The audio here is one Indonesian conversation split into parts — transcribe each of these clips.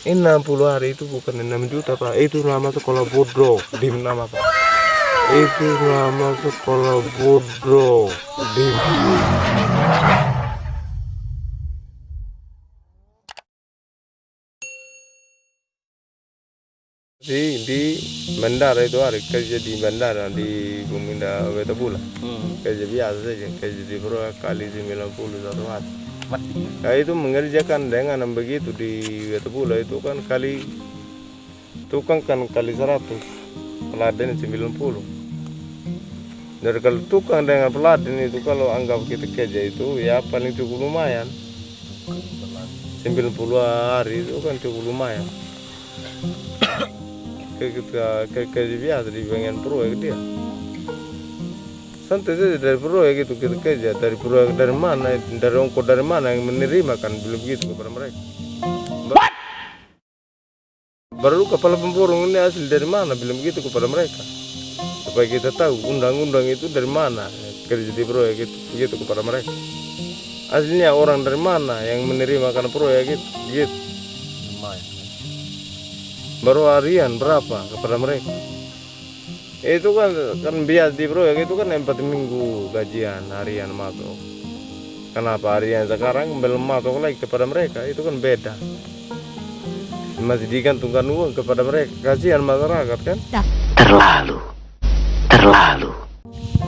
60 hari itu bukan 6 juta Pak, itu nama sekolah bodoh di nama Pak. Itu nama sekolah bodoh di bandara itu hari kerja di bandara di Buminda Wetabula. Kerja biasa saja, kerja di proyek kali 91 hari. Nah, itu mengerjakan dengan begitu di Wetabula itu kan kali tukang kan kali 100, peladen 90. Dari kalau tukang dengan peladen itu kalau anggap kita kerja itu ya paling cukup lumayan. 90 hari itu kan cukup lumayan. Kerja biasa di bagian proyek dia. Santai saja dari proyek itu kita kerja, dari proyek dari mana, dari ongkos dari mana yang menerima kan belum begitu kepada mereka. Baru kepala pemborong ini asli dari mana belum begitu kepada mereka. Supaya kita tahu undang-undang itu dari mana kerja di proyek itu begitu kepada mereka. Aslinya orang dari mana yang menerima kan proyek itu begitu. Baru harian berapa kepada mereka. Itu kan biasa di proyek itu kan 4 minggu gajian harian masuk. Kenapa harian sekarang belum masuk lagi kepada mereka, itu kan beda. Masih digantungkan uang kepada mereka, kasihan masyarakat kan. Terlalu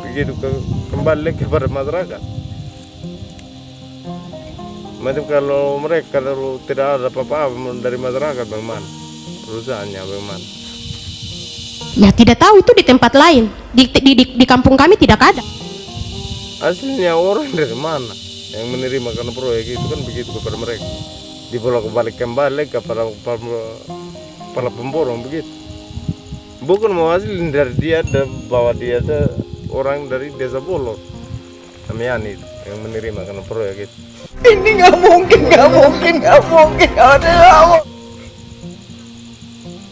begitu kembali kepada masyarakat. Macam kalau mereka kalau tidak ada apa-apa dari masyarakat bagaimana, perusahaannya bagaimana. Ya tidak tahu, itu di tempat lain, di kampung kami tidak ada. Aslinya orang dari mana yang menerima karena proyek itu kan begitu kepada mereka, dibolak-balik kembali kepada para pemborong begitu. Bukan mau hasil dari dia bahwa dia ada orang dari desa Bolot, Damiani itu yang menerima karena proyek itu. Ini nggak mungkin. Ada.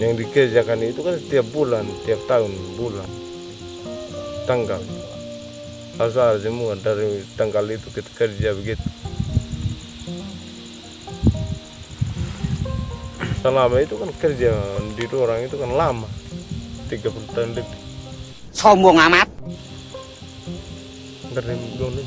Yang dikerjakan itu kan setiap bulan, tiap tahun bulan tanggal asal semua dari tanggal itu kita kerja begitu. Selama itu kan kerja di orang itu kan lama, 30 tahun lebih. Sombong amat. Dari dulu.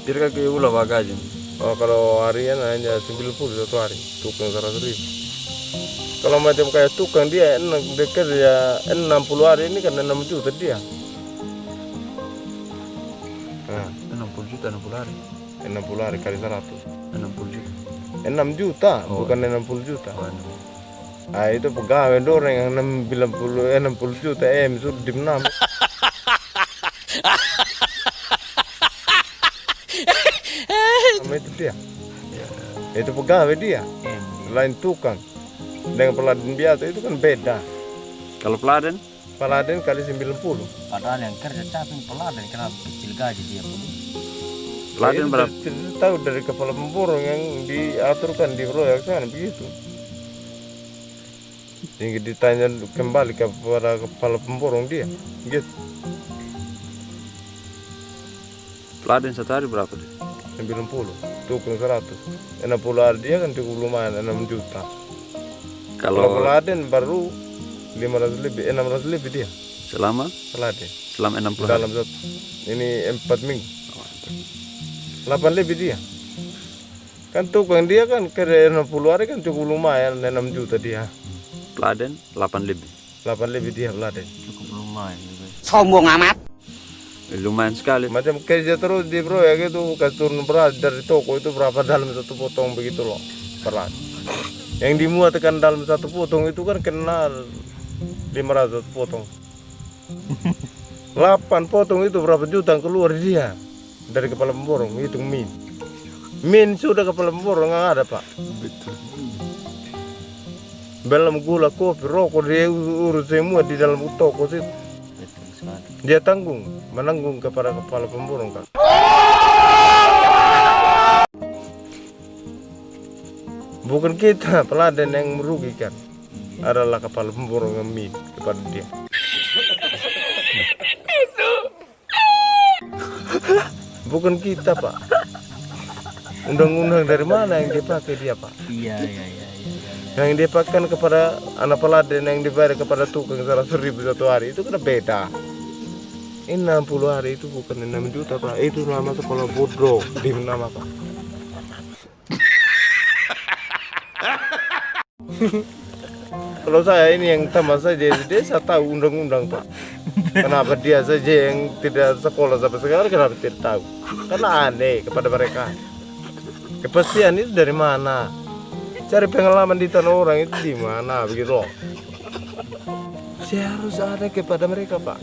Kira ke ulah bagajin. Oh, kalau harian hanya 90 satu hari, tukang 100.000. Kalau macam kayak tukang dia kerja 60 hari ini kan 6 juta dia. 60 juta 60 hari. 60 hari kali 100. 60 juta. 6 juta, bukan 60 juta. Ah, itu pegawai orang yang 60 juta sudah dimenang. Itu dia. Itu pegawai dia. Lain tukang. Dengan peladen biasa itu kan beda. Kalau peladen? Peladen kali 90. Padahal yang kerja capek peladen kenapa kecil gaji dia pun. Peladen berapa? Tidak tahu dari kepala pemborong yang diaturkan di proyek sana begitu. Sehingga ditanya kembali kepada kepala pemborong dia, gitu. Peladen satu hari berapa dia? 90, tukang 100. 60 hari dia kan cukup lumayan, 6 juta. Kalau peladen baru 500 lebih, 600 lebih dia. Selama? Peladen. Selama 60 hari? Dalam satu, ini 4 minggu. 8 lebih dia. Kan tukang dia kan kerja 60 hari kan cukup lumayan, 6 juta dia. Peladen 8 lebih? 8 lebih dia peladen. Cukup lumayan juga. Sombong amat. Lumayan sekali. Macam kerja terus di proyek itu kasih turun beras dari toko itu berapa dalam satu potong begitu loh beras. Yang dimuatkan dalam satu potong itu kan kena 500 potong. 8 potong itu berapa juta yang keluar dia dari kepala pemborong, hitung min. Min sudah kepala pemborong nggak ada pak. Belum gula, kopi, rokok dia urus semua di dalam toko situ. Dia menanggung kepada kepala pemborong kan. Bukan kita peladen yang merugikan, adalah kepala pemborong yang min kepada dia. Bukan kita, Pak. Undang-undang dari mana yang dipakai dia, Pak? Iya. Yang dipakai kepada anak peladen, yang dibayar kepada tukang 100.000 satu hari, itu kan beda. Ini 60 hari itu bukan 6 juta, Pak. Itu nama sekolah bodoh di nama, Pak. Kalau saya ini yang tamat saja di desa tahu undang-undang, Pak. Kenapa dia saja yang tidak sekolah sampai sekarang kenapa tidak tahu? Karena aneh kepada mereka. Kepastian itu dari mana? Cari pengalaman di tanah orang itu di mana begitu loh. Saya harus ada kepada mereka, Pak.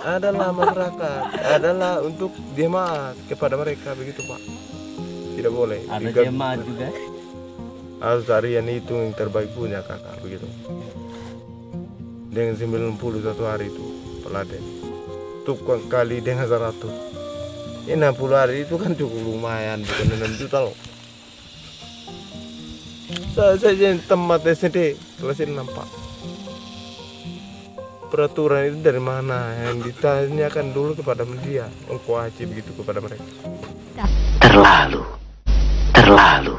Adalah masyarakat, adalah untuk jemaat kepada mereka begitu, Pak. Tidak boleh. Ada jemaat juga. Harus harian itu yang terbaik punya kakak begitu. Dengan 91 hari itu peladen. Tukang kali dengan 100. Ini 60 hari itu kan cukup lumayan, bukan 6 juta loh. Saya saja yang tempat SD kelas 6, Pak. Peraturan itu dari mana? Yang ditanyakan dulu kepada media, wajib begitu kepada mereka. Terlalu.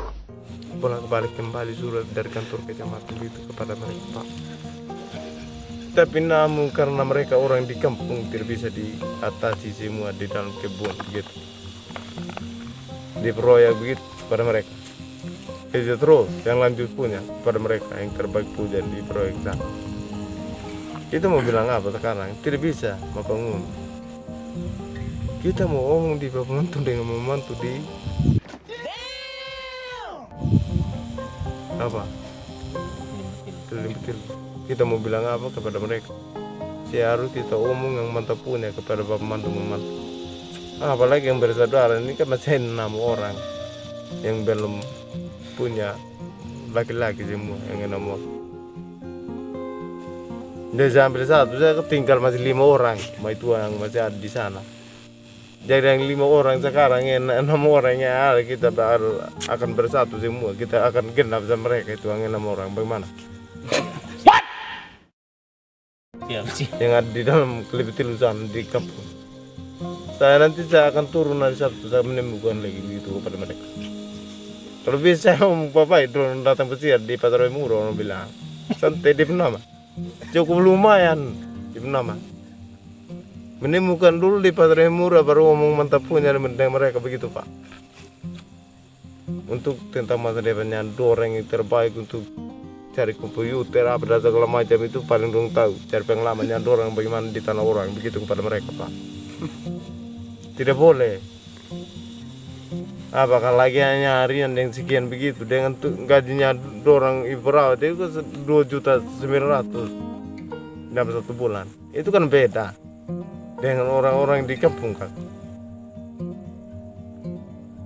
Bolak-balik kembali surat dari kantor kecamatan itu kepada mereka, Pak. Tapi namun karena mereka orang di kampung tidak bisa diatasi semua di dalam kebun begitu. Diproyek begitu kepada mereka. Kerja terus yang lanjut punya pada mereka yang terbaik punya di proyek sana. Kita mau bilang apa sekarang? Tidak bisa mau bangun. Kita mau omong di pembantu dengan membantu di apa? Betul. Kita mau bilang apa kepada mereka? Harus kita omong yang mantap punya kepada pembantu. Apalagi yang bersaudara ini kan masih 6 orang yang belum punya laki-laki semua yang 6 orang. Dia sampai satu, saya tinggal masih 5 orang, itu yang masih ada di sana. Jadi yang 5 orang sekarang, yang 6 orang yang ada, kita akan bersatu semua. Kita akan genap sama mereka itu yang 6 orang. Bagaimana? Yang ada di dalam Kelipitilu sana di kampung. Saya akan turun hari Sabtu, saya menemukan lagi begitu kepada mereka. Kalau bisa om Bapak itu datang pesir di Pasar Murah, orang bilang santai di Penama, cukup lumayan di Penama. Menemukan dulu di Pasar Murah baru ngomong mantap punya dengan mereka begitu, Pak. Untuk tentang masa depannya doreng yang terbaik untuk cari komputer apa dan segala macam itu paling dong tahu. Cari pengalamannya dorang bagaimana di tanah orang begitu kepada mereka, Pak. Tidak boleh. Apakah lagi hanya harian yang sekian begitu dengan gajinya dorang ibu perawat itu 2.900.000 dalam 1 bulan. Itu kan beda dengan orang-orang di kampung kan.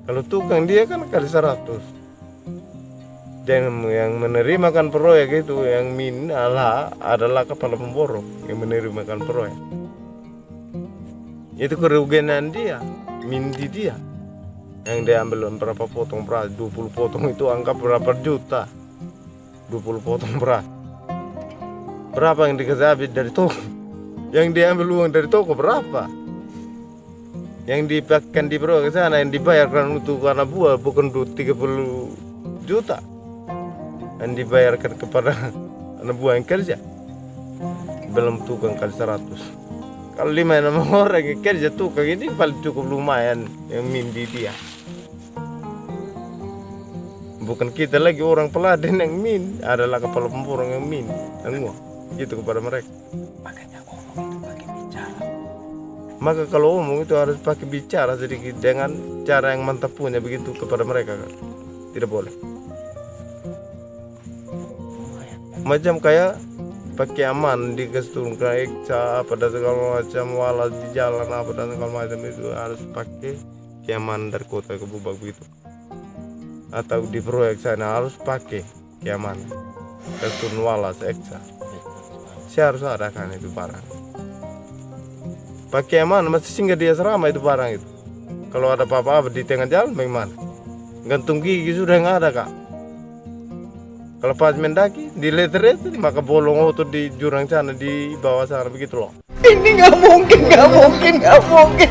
Kalau tukang dia kan kali 100. Dan yang menerimakan proyek itu yang min adalah kepala pemborong yang menerimakan proyek. Itu kerugian dia, min di dia. Yang dia ambil berapa potong beras, 20 potong itu anggap berapa juta. 20 potong beras. Berapa yang dikasih habis dari toko? Yang dia ambil uang dari toko berapa? Yang dipakai di proyek sana yang dibayarkan untuk anak buah bukan 30 juta. Yang dibayarkan kepada anak buah yang kerja. Belum tukang kali 100. Kalau 5-6 orang yang kerja tukang ini paling cukup lumayan yang mindi dia. Bukan kita lagi orang peladen yang min, adalah kepala pemborong yang min, yang gitu kepada mereka. Makanya ngomong itu pakai bicara. Maka kalau omong itu harus pakai bicara sedikit dengan cara yang mantap punya begitu kepada mereka kan. Tidak boleh. Macam kayak pakai aman dikasih turun ke eksa apa dan segala macam walau di jalan apa dan segala macam itu harus pakai keamanan dari kota ke Bubak begitu. Atau di proyek sana harus pakai keamanan dan turun walas eksa. Saya harus ada kan itu barang. Pakai aman masih singgah dia serama itu barang itu. Kalau ada apa-apa di tengah jalan bagaimana? Gantung gigi sudah nggak ada kak. Kalau pas mendaki di letter maka bolong otot di jurang sana di bawah sana begitu loh. Ini nggak mungkin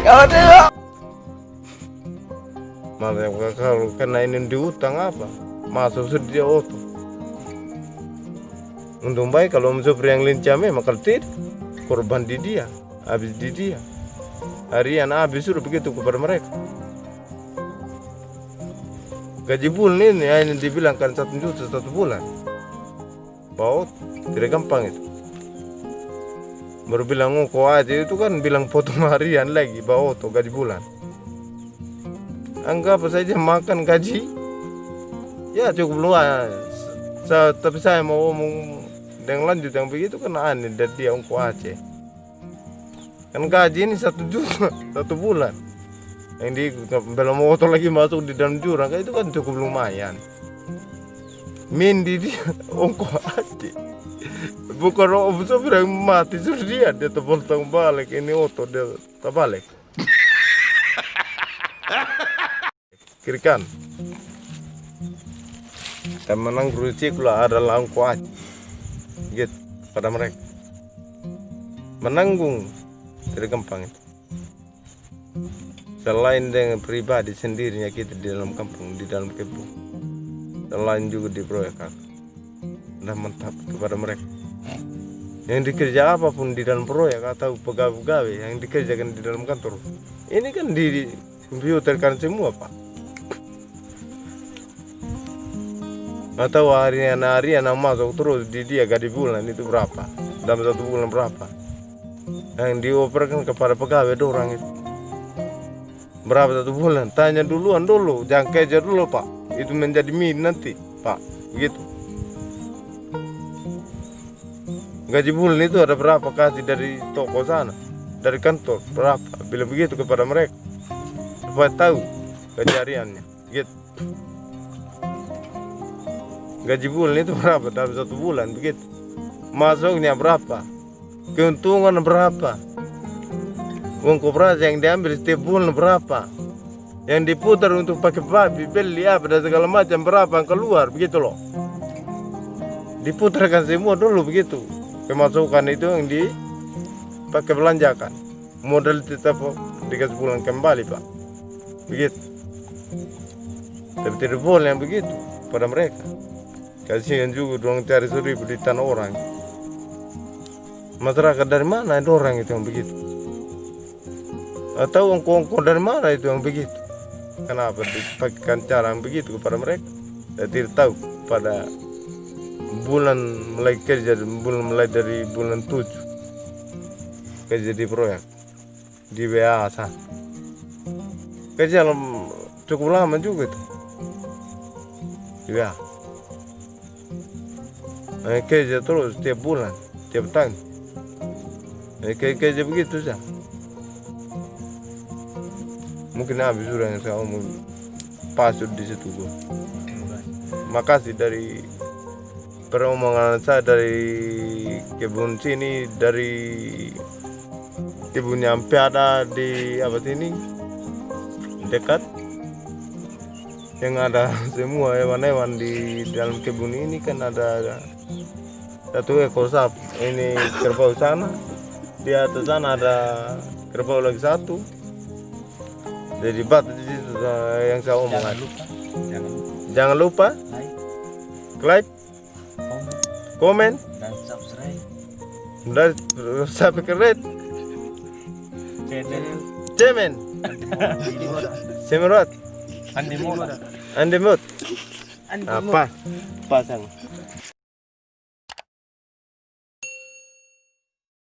ada. Malah kalau kena ini diutang apa? Masuk sedia oto. Untung baik kalau Supri yang lincah memang kalau tidak korban di dia, habis di dia. Harian habis sudah begitu kepada mereka. Gaji bulan ini hanya dibilangkan 1 juta 1 bulan. Baut tidak gampang itu. Baru bilang kok aja itu kan bilang potong harian lagi bawa tuh gaji bulan. Anggap saja makan gaji. Ya cukup luas. Tapi saya mau ngomong dengan lanjut yang begitu kan aneh dari dia ongko Aceh. Kan gaji ini 1 juta 1 bulan. Yang di belum motor lagi masuk di dalam jurang itu kan cukup lumayan. Mindi dia ongko Aceh. Bukan Om Supri yang mati suruh dia terbang balik ini oto dia terbalik. Kiri kan. Dan menang Rucikula adalah ongko Aceh. Gitu pada mereka. Menanggung tidak gampang itu. Selain dengan pribadi sendirinya kita di dalam kampung, di dalam kebun. Selain juga di proyek dan mantap kepada mereka. Yang dikerja apapun di dalam proyek atau pegawai-pegawai yang dikerjakan di dalam kantor. Ini kan di komputerkan semua Pak. Atau harian yang masuk terus di dia gaji bulan itu berapa? Dalam 1 bulan berapa? Yang dioperasikan kepada pegawai orang itu. Berapa 1 bulan? Tanya duluan dulu, jangan kejar dulu Pak. Itu menjadi minat nanti Pak, begitu. Gaji bulan itu ada berapa kasih dari toko sana, dari kantor berapa? Bila begitu kepada mereka supaya tahu gaji hariannya, gitu. Gaji bulan itu berapa dalam 1 bulan begitu? Masuknya berapa? Keuntungan berapa? Uang koperasi yang diambil setiap bulan berapa? Yang diputar untuk pakai babi, beli apa dan segala macam berapa yang keluar begitu loh. Diputarkan semua dulu begitu. Pemasukan itu yang dipakai belanjakan. Modal tetap dikasih pulang kembali Pak. Begitu. Tapi tidak boleh yang begitu pada mereka. Kasihan juga dong cari 1.000 di tanah orang. Masyarakat dari mana ada orang itu yang begitu? Atau ongko-ongko dari mana itu yang begitu? Kenapa dipakai cara yang begitu kepada mereka? Saya tidak tahu pada bulan mulai kerja, mulai dari bulan 7 kerja di proyek di WA sana. Kerja cukup lama juga itu di WA. Kerja terus tiap bulan, tiap tahun. Kerja begitu saja. Mungkin habis sudah yang saya omong pasut di situ gua. Makasih dari peromongan saya dari kebun sini, dari kebun yang ada di apa sini dekat yang ada semua hewan-hewan di dalam kebun ini kan ada 1 ekor sapi. Ini kerbau sana, di atas sana ada kerbau lagi 1. Jadi batu di situ yang saya omong. Jangan lupa like, komen, dan subscribe dan sampai keren. Cemen, Semerot, Andi Mora. Andemot, apa? Pasang.